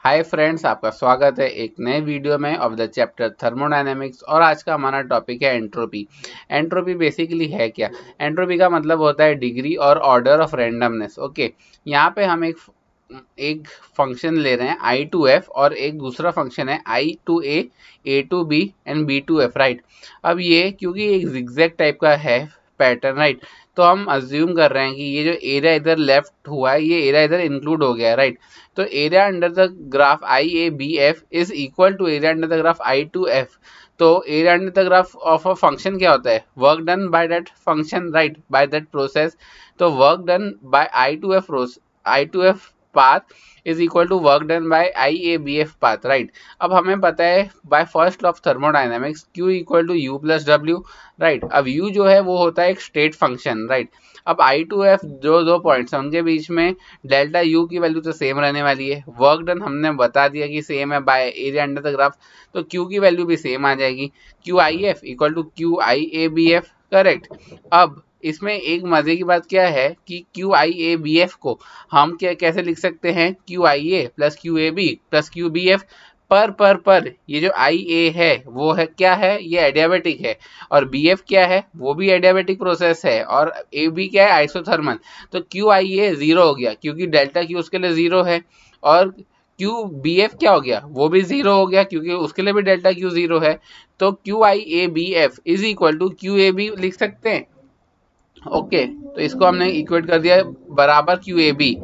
Hi friends, आपका स्वागत है एक नए वीडियो में ऑफ द चैप्टर थर्मोडायनेमिक्स। और आज का हमारा टॉपिक है एंट्रोपी। एंट्रोपी बेसिकली है क्या? एंट्रोपी का मतलब होता है डिग्री और ऑर्डर ऑफ रैंडमनेस। ओके, यहाँ पे हम एक फंक्शन ले रहे हैं I2F और एक दूसरा फंक्शन है I2A, A2B and B2F, right. अब ये क्योंकि एक जिगजैग टाइप का है पैटर्न, राइट, तो हम अज्यूम कर रहे हैं कि ये जो एरिया इधर लेफ्ट हुआ है ये एरिया इधर इंक्लूड हो गया है, राइट। तो area under the graph IABF is equal to area under the graph I2F। तो area under the graph of a function क्या होता है? Work done by that function, right, by that process. तो work done by I2F path is equal to work done by IABF path, right. अब हमें पता है by first law of thermodynamics Q equal to U plus W, right. अब U जो है वो होता है एक स्टेट फंक्शन, राइट। अब I2F जो दो पॉइंट्स हैं उनके बीच में डेल्टा U की वैल्यू तो सेम रहने वाली है। वर्क डन हमने बता दिया कि सेम है by area under the graph, तो Q की वैल्यू भी सेम आ जाएगी। QIF equal to QIABF, correct. अब इसमें एक मजे की बात क्या है कि QIABF को हम क्या कैसे लिख सकते हैं? QIA plus QAB plus QBF। पर ये जो IA है वो है क्या है? ये एडियाबेटिक है। और BF क्या है? वो भी एडियाबेटिक प्रोसेस है। और AB क्या है? आइसोथर्मल। तो QIA जीरो हो गया क्योंकि डेल्टा Q उसके लिए जीरो है। और QBF क्या हो गया? वो भी जीरो हो गया क्योंकि उसके लिए भी डेल्टा Q जीरो है। तो QIABF is equal to QAB लिख सकते हैं। ओके, तो इसको हमने इक्वेट कर दिया बराबर QAB।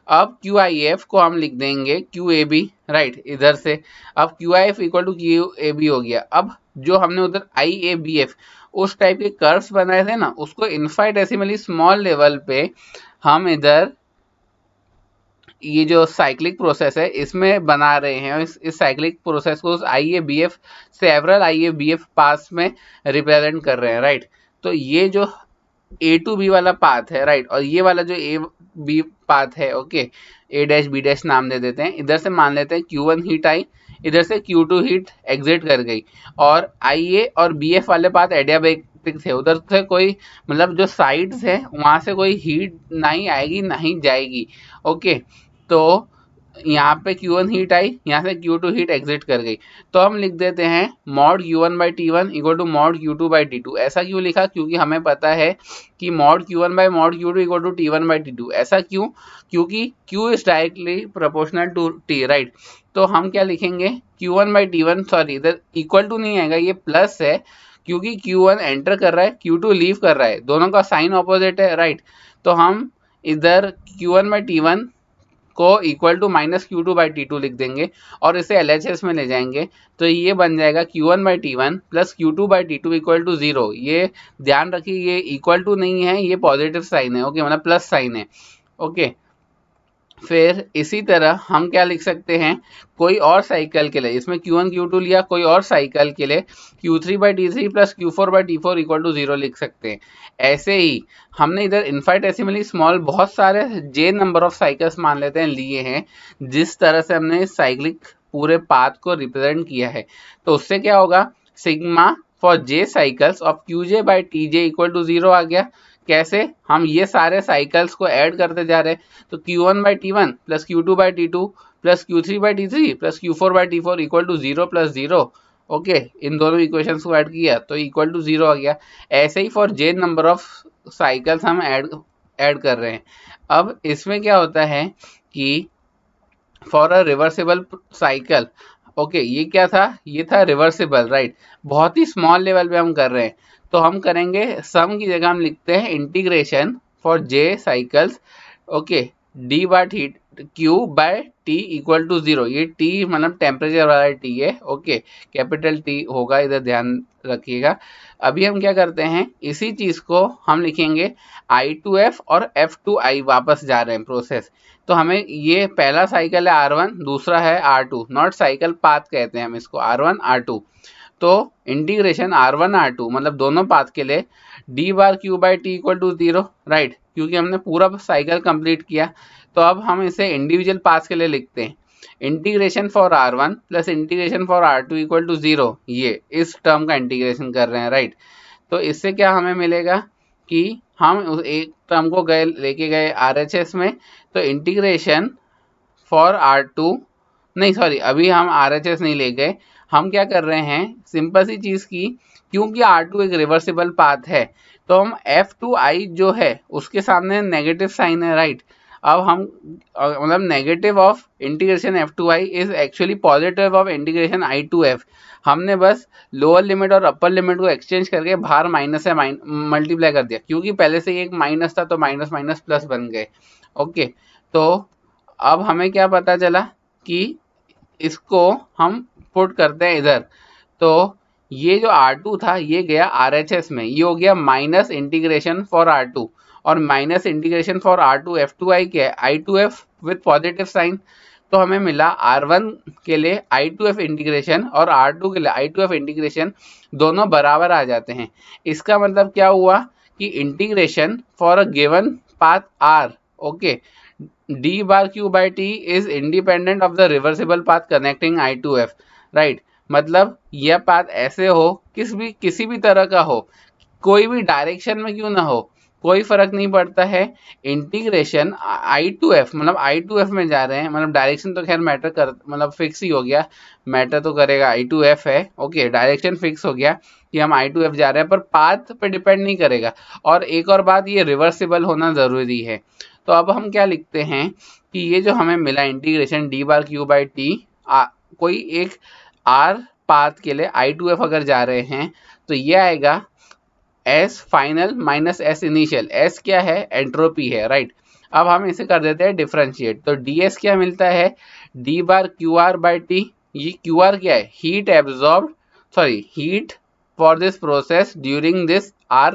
अब QIF को हम लिख देंगे QAB, राइट, इधर से। अब QIF इक्वल टू QAB हो गया। अब जो हमने उधर IABF उस टाइप के कर्व्स बनाए थे ना, उसको इनफाइनेटेसिमली स्मॉल लेवल पे हम इधर ये जो साइक्लिक प्रोसेस है इसमें बना रहे हैं। इस साइक्लिक प्रोसेस को IABF सेवरल IABF पास में रिप्रेजेंट कर रहे हैं, राइट। तो ये जो A2B वाला पाथ है, राइट, और ये वाला जो AB पाथ है, ओके, A-B- नाम दे देते हैं। इधर से मान लेते हैं Q1 हीट आई, इधर से Q2 हीट एग्जिट कर गई। और IA और BF वाले पाथ एडियाबैटिक थे, उधर से कोई मतलब जो साइड्स है वहां से कोई हीट नहीं आएगी नहीं जाएगी। ओके, तो यहाँ पे Q1 हीट आई, यहाँ से Q2 हीट एग्जिट कर गई। तो हम लिख देते हैं mod Q1 by T1 equal to mod Q2 by T2। ऐसा क्यों लिखा? क्योंकि हमें पता है कि mod Q1 by mod Q2 equal to T1 by T2। ऐसा क्यों? क्योंकि Q is directly proportional to T, right. तो हम क्या लिखेंगे? Q1 बाई T1, सॉरी इधर इक्वल टू नहीं आएगा, ये प्लस है क्योंकि Q1 एंटर कर रहा है, Q2 लीव कर रहा है, दोनों का साइन ऑपोजिट है, राइट। तो हम इधर Q1 बाई T1 को equal to minus Q2 by T2 लिख देंगे और इसे LHS में ले जाएंगे। तो ये बन जाएगा Q1 by T1 plus Q2 by T2 equal to zero. ये ध्यान रखिए, ये इक्वल टू नहीं है, ये पॉजिटिव साइन है, ओके, मतलब प्लस साइन है। ओके, फिर इसी तरह हम क्या लिख सकते हैं? कोई और साइकिल के लिए, इसमें Q1 Q2 लिया, कोई और साइकिल के लिए Q3 by T3 plus Q4 by T4 equal to zero लिख सकते हैं। ऐसे ही हमने इधर इनफाइनेटेसिमली स्मॉल बहुत सारे J नंबर ऑफ साइकिल्स मान लेते हैं लिए हैं, जिस तरह से हमने साइक्लिक पूरे पाथ को रिप्रेजेंट किया है। तो उससे क्या होगा? Sigma for J cycles of QJ by TJ equal to zero आ गया। कैसे? हम ये सारे साइकिल्स को ऐड करते जा रहे हैं। तो Q1 by T1 plus Q2 by T2 plus Q3 by T3 plus Q4 by T4 equal to zero plus zero. Okay, इन दोनों इक्वेशंस को ऐड किया तो इक्वल टू जीरो आ गया। ऐसे ही for J number of cycles हम ऐड कर रहे हैं। अब इसमें क्या होता है कि for a reversible cycle, okay, ये क्या था? ये था रिवर्सिबल, राइट। बहुत ही स्मॉल लेवल पे हम कर रहे हैं, तो हम करेंगे सम की जगह हम लिखते हैं integration for J cycles, okay, D bar heat Q by T equal to zero. ये टी मतलब टेम्परेचर वाला टी है, ओके, कैपिटल टी होगा, इधर ध्यान रखिएगा। अभी हम क्या करते हैं, इसी चीज को हम लिखेंगे I2F और F2I, वापस जा रहे हैं प्रोसेस। तो हमें ये पहला साइकिल है R1, दूसरा है R2, नॉट साइकिल पाथ कहते हैं हम इसको, R1 R2। तो इंटीग्रेशन R1 R2 मतलब दोनों पाथ के लिए D bar Q by T equal to zero, right, क्योंकि हमने पूरा साइकिल कंप्लीट किया। तो अब हम इसे इंडिविजुअल पाथ के लिए लिखते हैं। Integration for R1 plus integration for R2 equal to zero, ये इस टर्म का इंटीग्रेशन कर रहे हैं, राइट। तो इससे क्या हमें मिलेगा कि हम उस एक टर्म को लेके गए RHS में। तो इंटीग्रेशन फॉर R2 नहीं सॉरी, अभी हम RHS नहीं ले गए, हम क्या कर रहे हैं सिंपल सी चीज़ की, क्योंकि R2 एक रिवर्सिबल पाथ है तो हम F2I जो है उसके सामने नेगेटिव साइन है, राइट। अब हम मतलब negative of integration F2I is actually positive of integration I2F। हमने बस लोअर लिमिट और अपर लिमिट को एक्सचेंज करके बाहर माइनस से मल्टीप्लाई कर दिया, क्योंकि पहले से ही एक माइनस था तो माइनस माइनस प्लस बन गए। ओके, तो अब हमें क्या पता चला कि इसको हम पुट करते हैं इधर, तो ये जो R2 था ये गया RHS में, ये हो गया माइनस इंटीग्रेशन फॉर R2, और minus integration for R2 F2I क्या है, I2F विथ पॉजिटिव साइन। तो हमें मिला R1 के लिए I2F इंटीग्रेशन और R2 के लिए I2F इंटीग्रेशन दोनों बराबर आ जाते हैं। इसका मतलब क्या हुआ कि integration for a given path R, okay, d bar q by t is independent of the reversible path connecting I to F, right. मतलब यह पाथ ऐसे हो, किसी भी तरह का हो, कोई भी डायरेक्शन में क्यों ना हो, कोई फर्क नहीं पड़ता है। इंटीग्रेशन I to F, मतलब I to F में जा रहे हैं, मतलब डायरेक्शन तो खैर मैटर कर, मतलब फिक्स ही हो गया, मैटर तो करेगा I to F है, ओके, डायरेक्शन फिक्स हो गया कि हम I to F जा रहे हैं, पर पाथ पे डिपेंड नहीं करेगा। और एक और बात, ये रिवर्सिबल होना ज़रूरी है। तो अब हम क्या लिखते हैं कि ये जो हमें मिला integration d bar q by T, कोई एक r पाथ के लिए I2F अगर जा रहे हैं तो ये आएगा S final minus S initial. S क्या है, एंट्रोपी है, राइट। अब हम इसे कर देते हैं डिफरेंशिएट, तो ds क्या मिलता है, d bar Q R by T. ये क्यू आर क्या है, heat absorb, sorry heat for this process during this r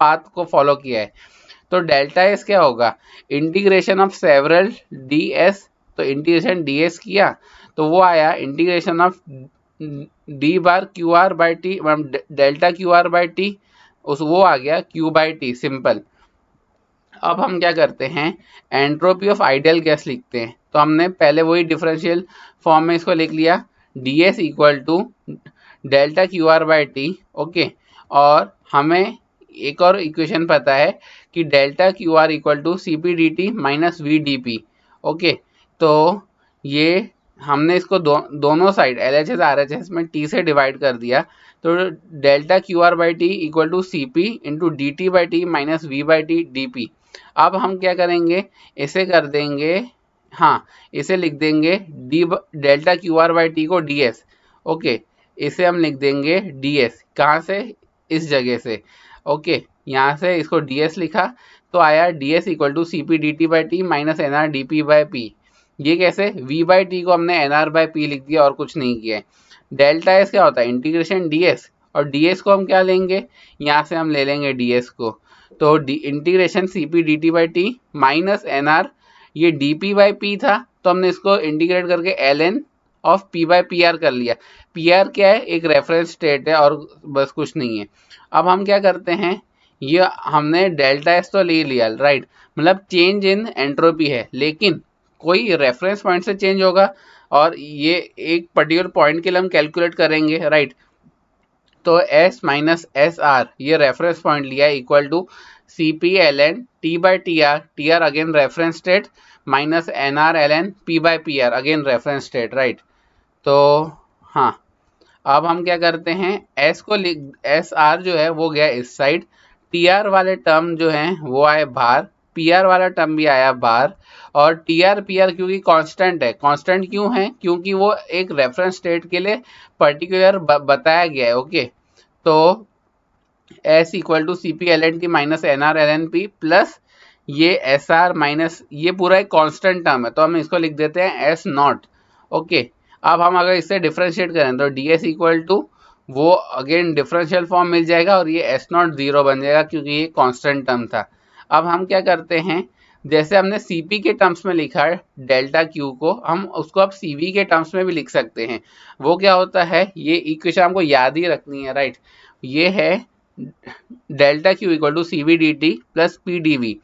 path को फॉलो किया है। तो डेल्टा एस क्या होगा, integration of several D S, तो इंटीग्रेशन डी एस किया तो वो आया integration of D bar Q R by T, delta Q R by T, उस वो आ गया क्यू बाई टी, सिंपल। अब हम क्या करते हैं, एंट्रोपी ऑफ आइडियल गैस लिखते हैं, तो हमने पहले वही डिफरेंशियल फॉर्म में इसको लिख लिया, D S equal to delta Q R by T, okay. और हमें एक और इक्वेशन पता है कि delta Q R equal to C P D T minus V D P, okay. तो ये हमने इसको दोनों side L H S R H S में टी से डिवाइड कर दिया, तो delta Q R by T equal to C P into D T by T minus we by T D P. अब हम क्या करेंगे, इसे कर देंगे, हाँ इसे लिख देंगे D delta Q R by T को डी एस, ओके, इसे हम लिख देंगे डी एस, कहाँ से, इस जगह से, ओके, यहाँ से इसको डी एस लिखा तो आया D S equal to C P D T by T minus N R D P by P. ये कैसे, v बाई टी को हमने एन आर बाई पी लिख दिया और कुछ नहीं किया है। डेल्टा एस क्या होता है, इंटीग्रेशन डी एस, और डी एस को हम क्या लेंगे, यहाँ से हम ले लेंगे डी एस को, तो integration C P D T by T minus N R, ये डी पी बाई पी था तो हमने इसको इंटीग्रेट करके L N of P by P R कर लिया। पी आर क्या है, एक रेफरेंस स्टेट है और बस कुछ नहीं है। अब हम क्या करते हैं, ये हमने डेल्टा एस तो ले लिया, राइट, मतलब चेंज इन एंट्रोपी है, लेकिन कोई रेफरेंस पॉइंट से चेंज होगा और ये एक पर्टिकुलर पॉइंट के लिए हम कैलकुलेट करेंगे, राइट। तो S माइनस एस आर, ये रेफरेंस पॉइंट लिया है, equal to C P L N T by T R again reference state minus N R L N P by P R again reference state, right. तो हाँ, अब हम क्या करते हैं, S को एस आर जो है वो गया इस साइड, टी आर वाले टर्म जो हैं वो आए बाहर, पी आर वाला टर्म भी आया बाहर, और टी आर पी आर क्योंकि कांस्टेंट है, कांस्टेंट क्यों है, क्योंकि वो एक रेफरेंस स्टेट के लिए पर्टिकुलर बताया गया है, ओके। तो S equal to C P L N T minus N R L N P plus ये एस आर माइनस, ये पूरा एक कांस्टेंट टर्म है तो हम इसको लिख देते हैं एस नॉट, ओके। अब हम अगर इससे डिफ्रेंशिएट करें तो डी एस इक्वल टू वो अगेन डिफरेंशियल फॉर्म मिल जाएगा और ये एस नॉट जीरो बन जाएगा क्योंकि ये कांस्टेंट टर्म था। अब हम क्या करते हैं, जैसे हमने Cp के टर्म्स में लिखा है डेल्टा Q को, हम उसको अब Cv के टर्म्स में भी लिख सकते हैं। वो क्या होता है, ये इक्वेशन हमको याद ही रखनी है, राइट। ये है delta Q equal to C V D T plus P D V,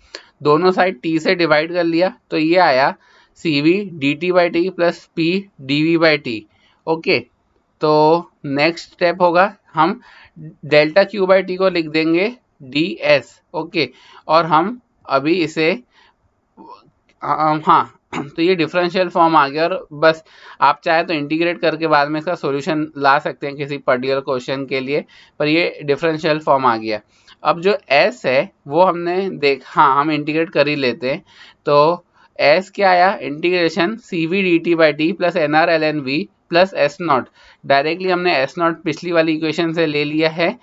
दोनों साइड t से डिवाइड कर लिया तो ये आया C V D T by T plus P D V by T, okay. तो नेक्स्ट स्टेप होगा, हम डेल्टा क्यू बाई टी को लिख देंगे डी एस, ओके। और हम अभी इसे हाँ तो ये डिफरेंशियल फॉर्म आ गया, और बस आप चाहे तो इंटीग्रेट करके बाद में इसका सॉल्यूशन ला सकते हैं किसी पर्टिकुलर क्वेश्चन के लिए, पर ये डिफरेंशियल फॉर्म आ गया। अब जो s है वो हमने हाँ हम इंटीग्रेट कर ही लेते हैं। तो s क्या आया, integration C V D T by T plus N R L N V plus S not. Directly हमने एस नॉट पिछली वाली इक्वेशन से ले लिया है।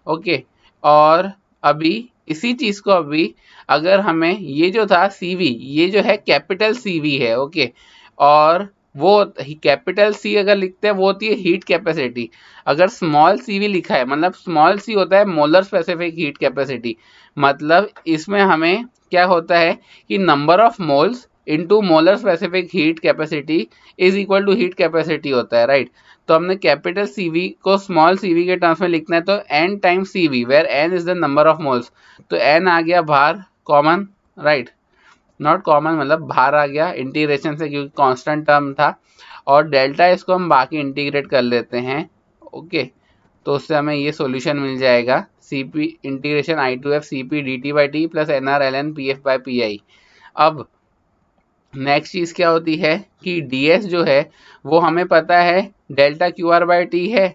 ओके, और अभी इसी चीज को अभी अगर हमें ये जो था CV, ये जो है कैपिटल CV है। ओके, और वो कैपिटल C अगर लिखते हैं वो होती है हीट कैपेसिटी। अगर स्मॉल CV लिखा है मतलब स्मॉल c होता है मोलर स्पेसिफिक हीट कैपेसिटी। मतलब इसमें हमें क्या होता है कि number of moles into molar specific heat capacity is equal to heat capacity होता है, राइट। तो हमने कैपिटल CV को स्मॉल CV के टर्म्स में लिखना है, तो n times CV where n is the number of moles. तो n आ गया बाहर कॉमन, राइट, नॉट कॉमन मतलब बाहर आ गया इंटीग्रेशन से क्योंकि कांस्टेंट टर्म था, और डेल्टा इसको हम बाकी इंटीग्रेट कर लेते हैं। ओके, तो उससे हमें ये सॉल्यूशन मिल जाएगा CP integration I2F CP dt by T plus NR PF by PI। अब नेक्स्ट चीज क्या होती है कि ds जो है वो हमें पता है delta Q R by T है,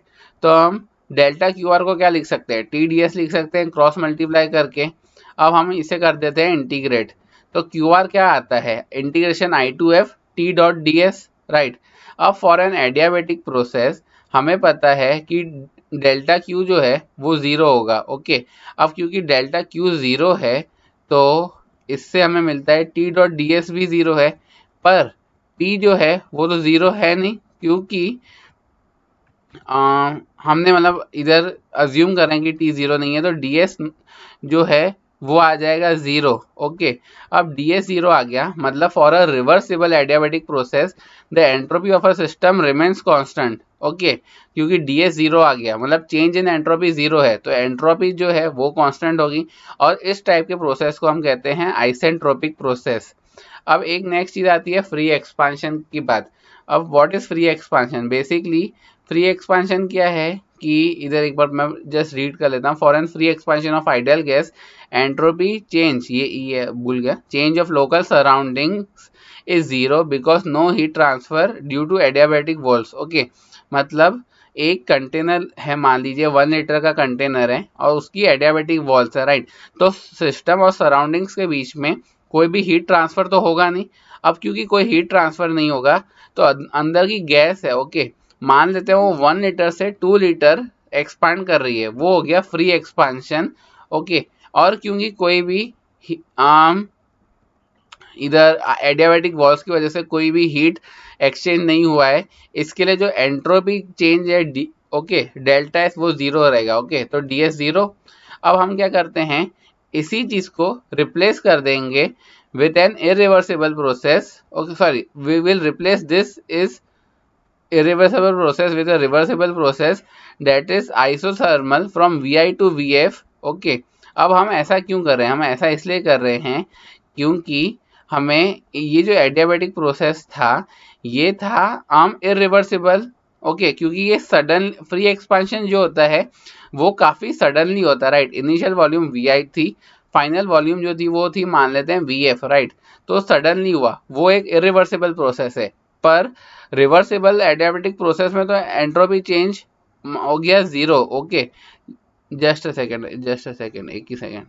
तो हम डेल्टा क्यू आर को क्या लिख सकते हैं, TDS लिख सकते हैं क्रॉस मल्टीप्लाई करके। अब हम इसे कर देते हैं इंटीग्रेट, तो क्यू आर क्या आता है, integration I2F T dot ds, right. अब फॉर एन एडियाबेटिक प्रोसेस हमें पता है कि डेल्टा क्यू जो है वो ज़ीरो होगा। ओके, अब क्योंकि डेल्टा क्यू ज़ीरो है तो इससे हमें मिलता है T डॉट डी एस भी ज़ीरो है, पर P जो है वो तो ज़ीरो है नहीं, क्योंकि हमने मतलब इधर अज्यूम करें कि T ज़ीरो नहीं है, तो DS जो है वो आ जाएगा ज़ीरो। ओके, अब DS ज़ीरो आ गया मतलब for a reversible adiabatic process the entropy of a system remains constant. Okay, क्योंकि DS ज़ीरो आ गया मतलब चेंज इन एंट्रोपी ज़ीरो है, तो एंट्रोपी जो है वो कांस्टेंट होगी, और इस टाइप के प्रोसेस को हम कहते हैं आइसेंट्रोपिक प्रोसेस। अब एक नेक्स्ट चीज़ आती है फ्री एक्सपांशन की बात। अब what is free expansion, basically free expansion क्या है कि इधर एक बार मैं जस्ट रीड कर लेता हूँ। For an free expansion of ideal gas entropy change, ये भूल गया, change of local surroundings is zero because no heat transfer due to adiabatic walls. Okay, मतलब एक कंटेनर है, मान लीजिए 1 लीटर का कंटेनर है और उसकी एडियाबेटिक वॉल्स है, राइट। तो सिस्टम और सराउंडिंग्स के बीच में कोई भी हीट ट्रांसफर तो होगा नहीं। अब क्योंकि कोई हीट ट्रांसफर नहीं होगा तो अंदर की गैस है, ओके, मान लेते हैं वो 1 लीटर से 2 लीटर एक्सपांड कर रही है, वो हो गया फ्री एक्सपांशन। ओके, और क्योंकि कोई भी आम इधर एडियाबेटिक वॉल्स की वजह से कोई भी हीट एक्सचेंज नहीं हुआ है, इसके लिए जो एंट्रोपी चेंज है ओके डेल्टा एस वो जीरो रहेगा। ओके, तो DS जीरो। अब हम क्या करते हैं, इसी चीज को रिप्लेस कर देंगे with an irreversible process. Okay, sorry, we will replace this is irreversible process with a reversible process that is isothermal from VI to VF। Okay, अब हम ऐसा क्यों कर रहे हैं, हम ऐसा इसलिए कर रहे हैं क्योंकि हमें ये जो एडियाबेटिक प्रोसेस था ये था आम इरिवर्सिबल। ओके, क्योंकि ये सडन फ्री एक्सपांशन जो होता है वो काफ़ी सडनली होता है, राइट। इनिशियल वॉल्यूम VI थी, फाइनल वॉल्यूम जो थी वो थी मान लेते हैं VF, राइट। तो सडनली हुआ, वो एक इरिवर्सिबल प्रोसेस है। पर रिवर्सिबल एडियाबेटिक प्रोसेस में तो एंट्रोपी चेंज हो गया zero. Okay, just a second, एक ही सेकेंड।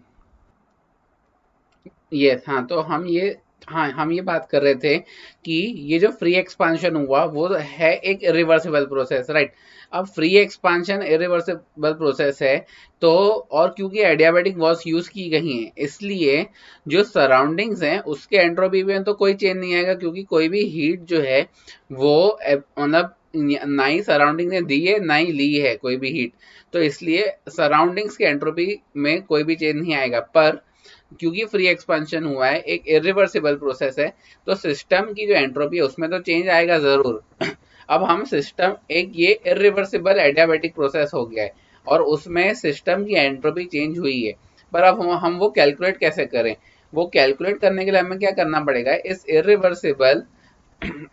यस, हाँ, तो हम ये बात कर रहे थे कि ये जो फ्री एक्सपांशन हुआ वो है एक इरिवर्सिबल प्रोसेस, राइट। अब फ्री एक्सपांशन इरिवर्सिबल प्रोसेस है, तो और क्योंकि एडियाबेटिक वॉल्स यूज की गई हैं इसलिए जो सराउंडिंग्स हैं उसके एंट्रोपी में तो कोई चेंज नहीं आएगा, क्योंकि कोई भी हीट जो है वो मतलब ना ही सराउंडिंग ने दी है ना ही ली है कोई भी हीट, तो इसलिए सराउंडिंग्स के एंट्रोपी में कोई भी चेंज नहीं आएगा। पर क्योंकि फ्री एक्सपांशन हुआ है, एक इरिवर्सिबल प्रोसेस है, तो सिस्टम की जो एंट्रोपी है उसमें तो चेंज आएगा जरूर। अब हम सिस्टम एक ये इरिवर्सिबल एडियाबेटिक प्रोसेस हो गया है और उसमें सिस्टम की एंट्रोपी चेंज हुई है, पर अब हम वो कैलकुलेट कैसे करें, वो कैलकुलेट करने के लिए हमें क्या करना पड़ेगा, इस इरिवर्सिबल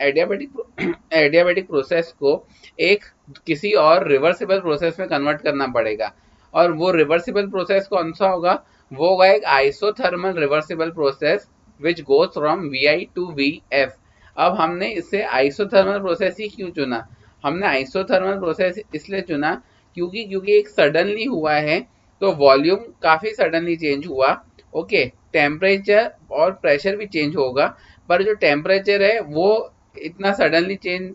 एडियाबेटिक प्रोसेस को एक किसी और रिवर्सिबल प्रोसेस में कन्वर्ट करना पड़ेगा, और वो रिवर्सिबल प्रोसेस कौन सा होगा, वो होगा एक isothermal reversible process which goes from VI to VF। अब हमने इससे आइसोथर्मल प्रोसेस ही क्यों चुना? हमने आइसोथर्मल प्रोसेस इसलिए चुना क्योंकि एक सडनली हुआ है, तो वॉल्यूम काफी सडनली चेंज हुआ। ओके, टेम्परेचर और प्रेशर भी चेंज होगा, पर जो टेम्परेचर है वो इतना सडनली चेंज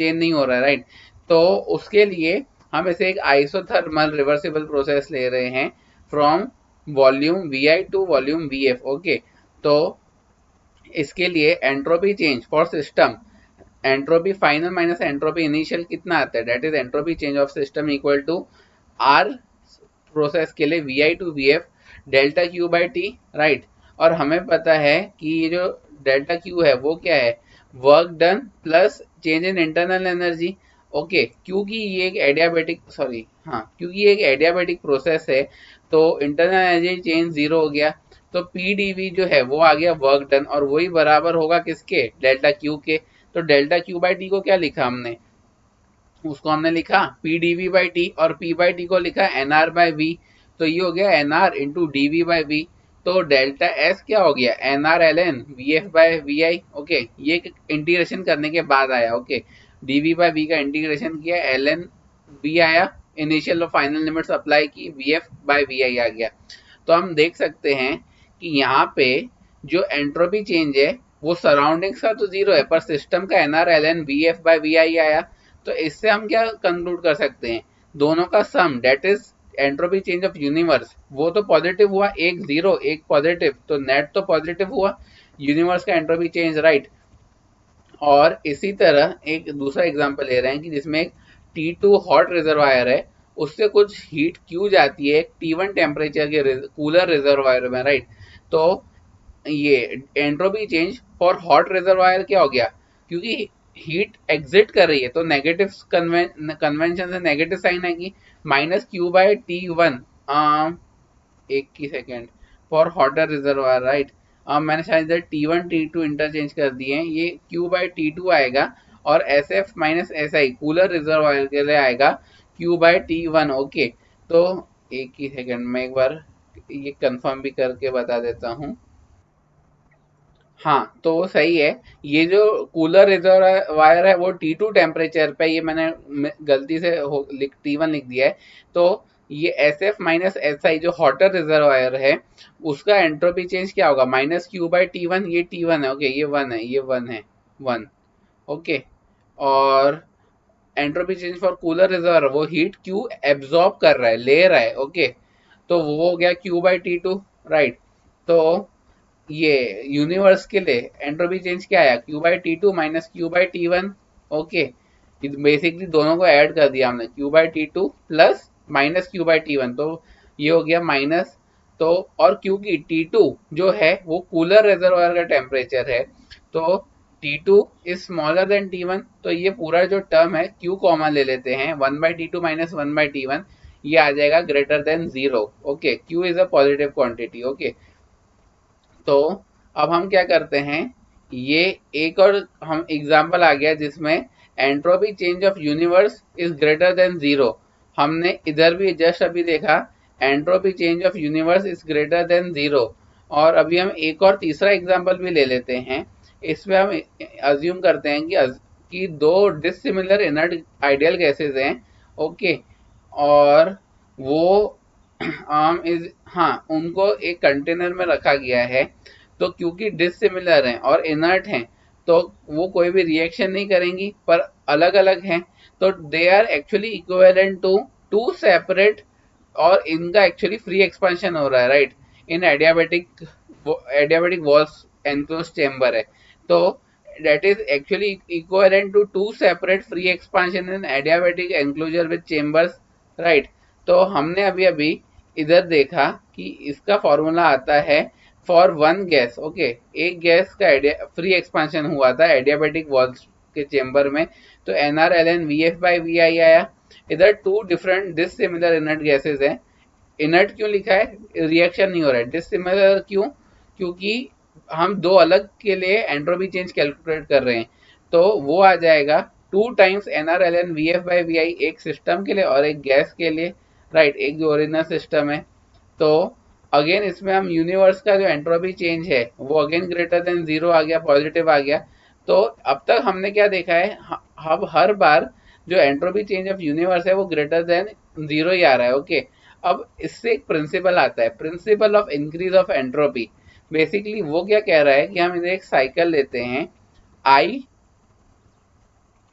नहीं हो रहा है, राइट। तो उसके लिए हम इसे एक आइसोथर्मल रिवर्सिबल प्रोसेस ले रहे हैं from volume V I to volume V F. Okay, तो इसके लिए entropy change for system, entropy final minus entropy initial कितना आता है, that is entropy change of system equal to R process के लिए V I to V F delta Q by T, right. और हमें पता है कि ये जो डेल्टा क्यू है वो क्या है, work done plus change in internal energy. Okay, क्योंकि ये एक एडियाबेटिक क्योंकि ये एक एडियाबेटिक प्रोसेस है, तो इंटरनल एनर्जी चेंज जीरो हो गया, तो पी डी वी जो है वो आ गया वर्क डन, और वही बराबर होगा किसके, डेल्टा क्यू के। तो डेल्टा क्यू बाई टी को क्या लिखा हमने, उसको हमने लिखा P D V by T, और पी बाई टी को लिखा एन आर बाई वी। तो ये हो गया N R into D V by V. तो डेल्टा एस क्या हो गया, N R L N V F by V I. Okay, ये इंटीग्रेशन करने के बाद आया। Okay, D V by V का इंटीग्रेशन किया, एल एन वी आया, इनिशियल और फाइनल लिमिट्स अप्लाई की, V F by V I आ गया। तो हम देख सकते हैं कि यहाँ पे जो एंट्रोपी चेंज है वो सराउंडिंग्स का तो जीरो है, पर सिस्टम का N R L N V F by V I आया। तो इससे हम क्या कंक्लूड कर सकते हैं, दोनों का sum that is entropy change of universe, वो तो पॉजिटिव हुआ, एक जीरो एक पॉजिटिव, तो नेट तो पॉजिटिव हुआ यूनिवर्स का एंट्रोपी चेंज, राइट। और इसी तरह एक दूसरा एग्जांपल ले रहे हैं कि जिसमें एक T2 हॉट रिजर्वायर है, उससे कुछ हीट क्यू जाती है T1 टेम्परेचर के कूलर रिजर्वायर में, राइट। तो ये entropy change for hot reservoir क्या हो गया, क्योंकि हीट एग्जिट कर रही है तो नेगेटिव कन्वेंशन से नेगेटिव साइन आएगी, माइनस क्यू बाई T1, एक ही second, for hotter reservoir, right. अब मैंने शायद इधर T1 T2 इंटरचेंज कर दिए हैं, ये Q बाई T2 आएगा, और एस एफ माइनस एस आई कूलर रिजर्वायर के लिए आएगा Q बाई T1। ओके, तो एक ही सेकेंड में एक बार ये कंफर्म भी करके बता देता हूँ। हाँ, तो वो सही है। ये जो कूलर रिजर्वायर है वो T2 टेम्परेचर पे, ये मैंने गलती से T1 लिख दिया है। तो ये एस एफ माइनस एस आई जो हॉटर रिजर्वायर है उसका एंट्रोपी चेंज क्या होगा, माइनस क्यू बाई T1, ये T1 है। ओके, ये 1 है, ये 1 है, 1। ओके, और entropy change for cooler reservoir, वो हीट क्यू एब्जॉर्ब कर रहा है, ले रहा है। ओके, तो वो हो गया क्यू बाई T2, राइट। तो ये यूनिवर्स के लिए एंट्रोपी चेंज क्या आया, Q by T2 minus Q by T1। Okay, basically दोनों को ऐड कर दिया हमने, Q by T2 plus minus Q by T1, तो ये हो गया माइनस। तो और क्योंकि T2 जो है वो कूलर रिजर्वायर का टेम्परेचर है, तो T2 is smaller than T1, तो ये पूरा जो टर्म है Q कॉमन ले लेते हैं, 1 by T2 minus 1 by T1, ये आ जाएगा greater than zero. Okay, Q is a positive quantity. Okay, तो अब हम क्या करते हैं, ये एक और हम एग्जाम्पल आ गया जिसमें entropy change of universe is greater than zero. हमने इधर भी जस्ट अभी देखा entropy change of universe is greater than zero. और अभी हम एक और तीसरा एग्जाम्पल भी ले लेते हैं। इसमें हम अज्यूम करते हैं कि दो डिसिमिलर इनर्ट आइडियल गैसेज हैं। ओके, और वो इज उनको एक कंटेनर में रखा गया है, तो क्योंकि डिसिमिलर हैं और इनर्ट हैं तो वो कोई भी रिएक्शन नहीं करेंगी, पर अलग अलग हैं, तो they are actually equivalent to two separate, और इनका एक्चुअली फ्री एक्सपेंशन हो रहा है, right, in adiabatic walls enclose chamber है। तो that is actually equivalent to two separate free expansion in adiabatic enclosure with chambers, right। तो हमने अभी अभी इधर देखा कि इसका फॉर्मूला आता है फॉर वन गैस। ओके, एक गैस का फ्री एक्सपांशन हुआ था एडियाबेटिक वॉल्स के चेम्बर में, तो N R L N V F by V I आया। इधर two different dissimilar inert gases हैं। इनर्ट क्यों लिखा है, रिएक्शन नहीं हो रहा है। डिसिमिलर क्यों, क्योंकि हम दो अलग के लिए एंट्रोपी चेंज कैलकुलेट कर रहे हैं, तो वो आ जाएगा 2 times N R L N V F by V I, एक सिस्टम के लिए और एक गैस के लिए, राइट, एक जो ओरिजिनल सिस्टम है। तो अगेन इसमें हम यूनिवर्स का जो एंट्रोपी चेंज है वो अगेन ग्रेटर देन जीरो आ गया, पॉजिटिव आ गया, तो अब तक हमने क्या देखा है, अब हर बार जो एंट्रोपी चेंज ऑफ यूनिवर्स है वो ग्रेटर देन जीरो ही आ रहा है। ओके, अब इससे एक प्रिंसिपल आता है, principle of increase of entropy. Basically वो क्या कह रहा है कि हम इधर एक साइकिल लेते हैं आई,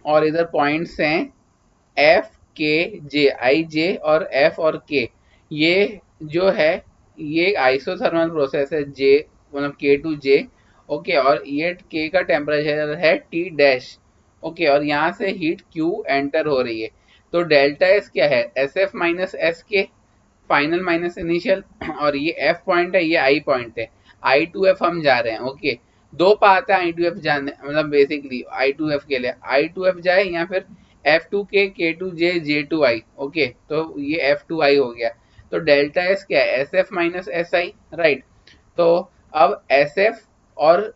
और इधर पॉइंट्स हैं एफ के जे, आई जे और एफ और के। ये जो है ये आइसोथर्मल प्रोसेस है, जे मतलब के टू जे। ओके, और ये के का टेम्परेचर है टी डैश। ओके, और यहाँ से हीट क्यू एंटर हो रही है। तो डेल्टा एस क्या है, एस एफ माइनस एस के, फाइनल माइनस इनिशियल। और ये एफ पॉइंट है, ये आई पॉइंट है, आई टू एफ हम जा रहे हैं। ओके, दो पाथ है आई टू एफ जाने, मतलब बेसिकली आई टू एफ के लिए आई टू एफ जाए या फिर F to K to J, J to I. Okay, तो ये एफ टू आई हो गया। तो डेल्टा एस क्या है, एस एफ माइनस एस आई, राइट। तो अब एस एफ और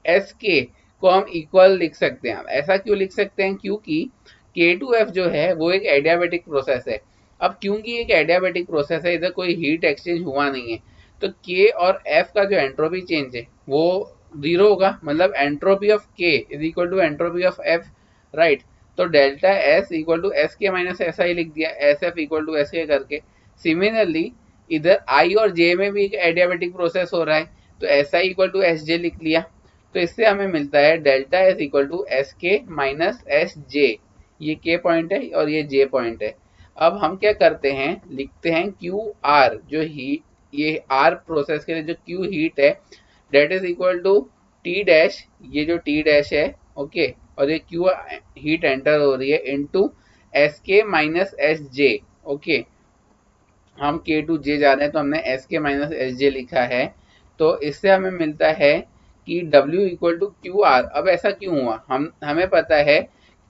एस के को हम इक्वल लिख सकते हैं। ऐसा क्यों लिख सकते हैं, क्योंकि के टू एफ जो है वो एक एडियाबेटिक प्रोसेस है। अब क्योंकि एक एडियाबेटिक प्रोसेस है, इधर कोई हीट एक्सचेंज हुआ नहीं है, तो के और एफ का जो एंट्रोपी चेंज है वो जीरो होगा, मतलब entropy of K is equal to entropy of F, right. तो delta S equal to S K minus S I लिख दिया, S F equal to S K करके। सिमिलरली इधर आई और जे में भी एक एडियाबेटिक प्रोसेस हो रहा है, तो S I equal to S J लिख लिया। तो इससे हमें मिलता है delta S equal to S K minus S J. ये के पॉइंट है और ये जे पॉइंट है। अब हम क्या करते हैं, लिखते हैं क्यू आर, जो हीट, ये आर प्रोसेस के लिए जो क्यू हीट है, that is equal to T dash, ये जो टी डैश है। ओके, और ये क्यू हीट एंटर हो रही है into S K minus S जे। ओके, हम के टू जे जा रहे हैं तो हमने एस के माइनस एस जे लिखा है। तो इससे हमें मिलता है कि W equal to Q R. अब ऐसा क्यों हुआ, हमें पता है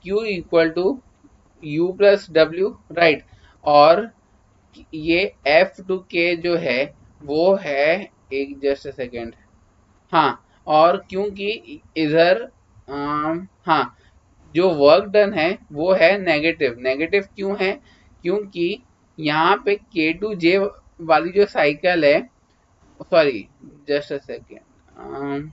Q equal to U plus W, right. और ये एफ टू के जो है वो है, एक जस्ट सेकेंड, हाँ, और क्योंकि इधर हाँ, जो वर्क डन है वो है नेगेटिव। नेगेटिव क्यों है, क्योंकि यहाँ पे के टू जे वाली जो साइकिल है, सॉरी जस्ट अ सेकेंड,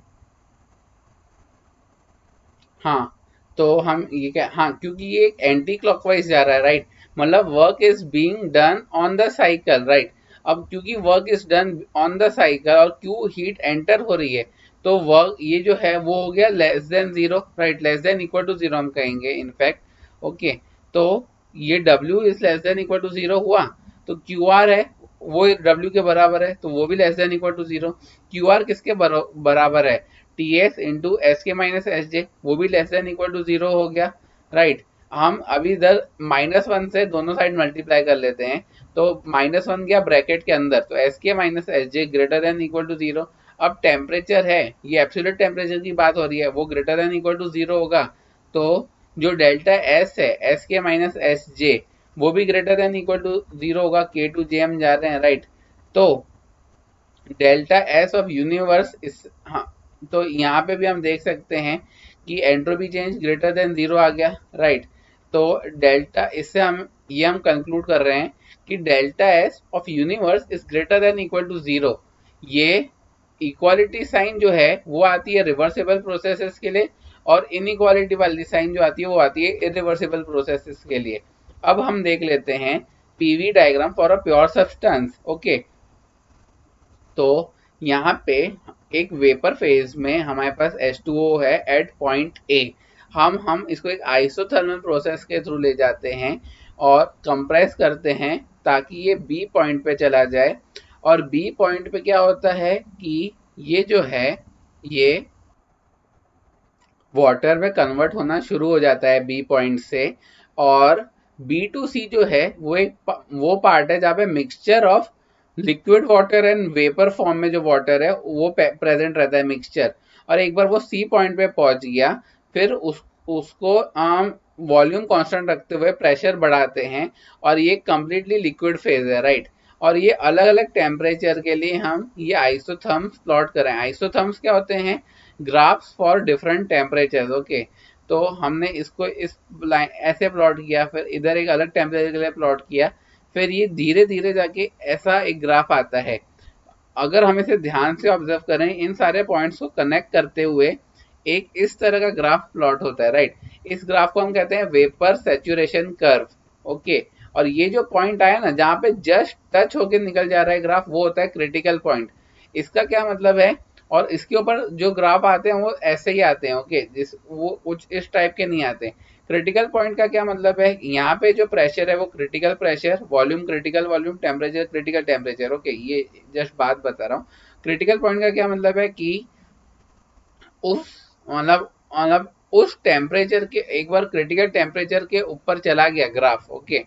हाँ, तो हम ये क्या, हाँ, क्योंकि ये एक एंटी क्लॉकवाइज जा रहा है, राइट। मतलब work is being done on the cycle, right. अब क्योंकि work is done on the cycle और क्यू हीट एंटर हो रही है, तो वर्क ये जो है वो हो गया less than zero, right, less than equal to zero हम कहेंगे इनफैक्ट। ओके, तो ये W is less than equal to zero हुआ, तो क्यू आर है वो W के बराबर है, तो वो भी less than equal to zero. Q R किसके बराबर है, T S into S K minus S J, वो भी less than equal to zero हो गया, राइट। हम अभी इधर -1 से दोनों साइड मल्टीप्लाई कर लेते हैं, तो -1 गया ब्रैकेट के अंदर, तो S K minus S J greater than equal to zero. अब टेम्परेचर है, ये एब्सोल्यूट टेम्परेचर की बात हो रही है, वो greater than equal to zero होगा। तो जो डेल्टा एस है, S K minus S J, वो भी greater than equal to zero होगा, के टू जे हम जा रहे हैं, राइट। तो डेल्टा एस ऑफ यूनिवर्स इस, हाँ, तो यहाँ पे भी हम देख सकते हैं कि entropy change greater than zero आ गया, राइट। तो डेल्टा, इससे हम कंक्लूड कर रहे हैं कि delta S of universe is greater than equal to zero. ये इक्वालिटी साइन जो है वो आती है रिवर्सिबल प्रोसेसेस के लिए, और इनइक्वालिटी वाली साइन जो आती है वो आती है इरिवर्सिबल प्रोसेसेस के लिए। अब हम देख लेते हैं PV diagram for a pure substance. Okay, तो यहाँ पे एक वेपर फेज में हमारे पास H2O है एट पॉइंट ए। हम इसको एक आइसोथर्मल प्रोसेस के थ्रू ले जाते हैं और कंप्रेस करते हैं ताकि ये बी पॉइंट पे चला जाए। और बी पॉइंट पे क्या होता है कि ये जो है ये वाटर में कन्वर्ट होना शुरू हो जाता है बी पॉइंट से। और बी टू सी जो है वो पार्ट है जहाँ पे mixture of liquid water and vapour form में जो वाटर है वो प्रेजेंट रहता है मिक्सचर। और एक बार वो सी पॉइंट पे पहुंच गया, फिर उसको वॉल्यूम कांस्टेंट रखते हुए प्रेशर बढ़ाते हैं, और ये कंप्लीटली लिक्विड फेज है, राइट। और ये अलग अलग टेम्परेचर के लिए हम ये आइसोथर्म्स प्लॉट करें। आइसोथर्म्स क्या होते हैं, graphs for different temperature. Okay, तो हमने इसको इस लाइन ऐसे प्लॉट किया, फिर इधर एक अलग टेम्परेचर के लिए प्लॉट किया, फिर ये धीरे धीरे जाके ऐसा एक ग्राफ आता है। अगर हम इसे ध्यान से ऑब्जर्व करें, इन सारे पॉइंट्स को कनेक्ट करते हुए एक इस तरह का ग्राफ प्लॉट होता है, राइट। इस ग्राफ को हम कहते हैं वेपर सैचुरेशन कर्व, ओके। और ये जो पॉइंट आया ना जहां पे जस्ट टच होके निकल जा रहा है ग्राफ, वो होता है क्रिटिकल पॉइंट। इसका क्या मतलब है, और इसके ऊपर जो ग्राफ आते हैं वो ऐसे ही आते हैं, ओके, जिस वो कुछ इस टाइप के नहीं आते। क्रिटिकल पॉइंट का क्या मतलब है, यहाँ पे जो प्रेशर है वो critical pressure, volume critical volume, temperature critical temperature, okay, ये जस्ट बात बता रहा हूँ। क्रिटिकल पॉइंट का क्या मतलब है कि उस मतलब उस टेम्परेचर के, एक बार क्रिटिकल टेम्परेचर के ऊपर चला गया ग्राफ, ओके,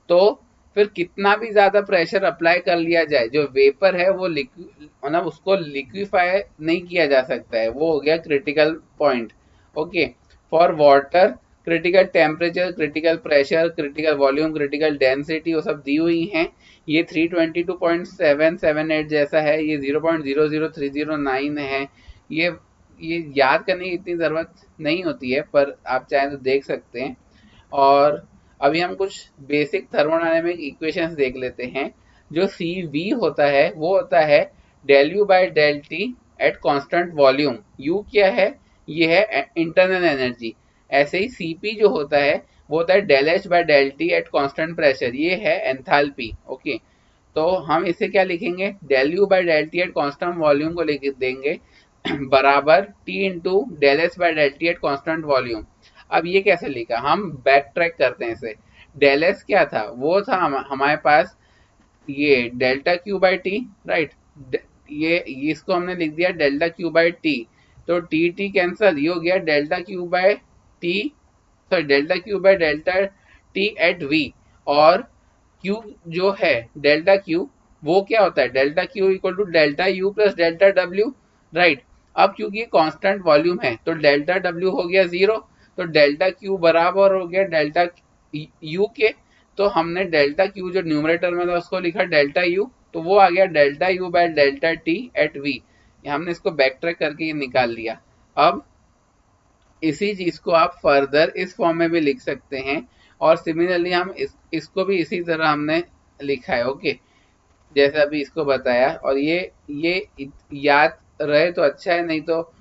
तो फिर कितना भी ज्यादा प्रेशर अप्लाई कर लिया जाए, जो वेपर है वो मतलब उसको लिक्विफाई नहीं किया जा सकता है, वो हो गया critical point, okay. For water critical temperature, critical pressure, critical volume, critical density, वो सब दी हुई हैं। ये 322.778 जैसा है, ये 0.00309 है। ये ये याद करने की इतनी ज़रूरत नहीं होती है, पर आप चाहें तो देख सकते हैं। और अभी हम कुछ बेसिक थर्मोडायनेमिक इक्वेशंस देख लेते हैं। जो सी वी होता है वो होता है del U by del T at constant volume. U क्या है, ये है इंटरनल एनर्जी। ऐसे ही सी पी जो होता है वो होता है del H by del T at constant pressure, ये है एंथैल्पी, ओके। तो हम इसे क्या लिखेंगे, del U by del T at constant volume को लिख देंगे बराबर T into del S by del T at constant volume. अब ये कैसे लिखा, हम बैक ट्रैक करते हैं इसे। डेल एस क्या था, वो था हमारे पास ये delta Q by T, right. ये इसको हमने लिख दिया डेल्टा क्यू बाई टी, तो टी टी कैंसल, ये हो गया delta Q by T, sorry delta Q by delta T at V. और क्यू जो है डेल्टा क्यू, वो क्या होता है, delta Q equal to delta U plus delta W, right. अब क्योंकि ये कांस्टेंट वॉल्यूम है तो डेल्टा डब्ल्यू हो गया 0, तो डेल्टा क्यू बराबर हो गया डेल्टा यू के। तो हमने डेल्टा क्यू जो न्यूमरेटर में था उसको लिखा डेल्टा यू, तो वो आ गया delta U by delta T at V. हमने इसको बैक ट्रैक करके ये निकाल लिया। अब इसी चीज को आप फर्दर इस फॉर्म में भी लिख सकते हैं, और सिमिलरली हम इसको भी इसी तरह हमने लिखा है, ओके, जैसे अभी इसको बताया। और ये याद रहे तो अच्छा है, नहीं तो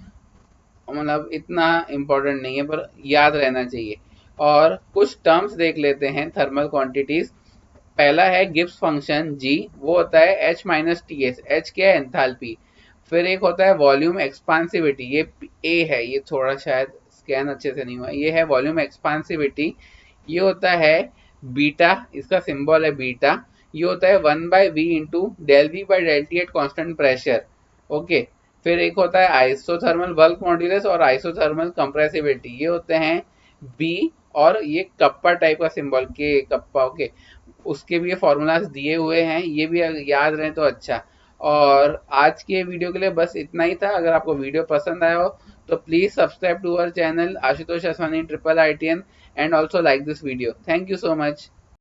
मतलब इतना इम्पोर्टेंट नहीं है, पर याद रहना चाहिए। और कुछ टर्म्स देख लेते हैं थर्मल क्वांटिटीज। पहला है गिब्स फंक्शन जी, वो होता है H minus T S. H क्या है, एंथैल्पी। फिर एक होता है वॉल्यूम एक्सपांसिविटी, ये ए है, ये थोड़ा शायद स्कैन अच्छे से नहीं हुआ, ये है वॉल्यूम एक्सपांसिविटी। ये होता है बीटा, इसका सिंबल है बीटा। ये होता है 1/v into del V by del T at constant pressure, okay. फिर एक होता है आइसोथर्मल बल्क मॉड्यूलस और आइसोथर्मल कंप्रेसिबिलिटी, ये होते हैं बी। और ये कप्पा टाइप का सिंबल के कप्पा, ओके, उसके भी ये फॉर्मूलाज दिए हुए हैं, ये भी अगर याद रहे तो अच्छा। और आज के वीडियो के लिए बस इतना ही था। अगर आपको वीडियो पसंद आया हो तो please subscribe to our channel Ashutosh Aswani triple ITN, and also like this video. Thank you so much.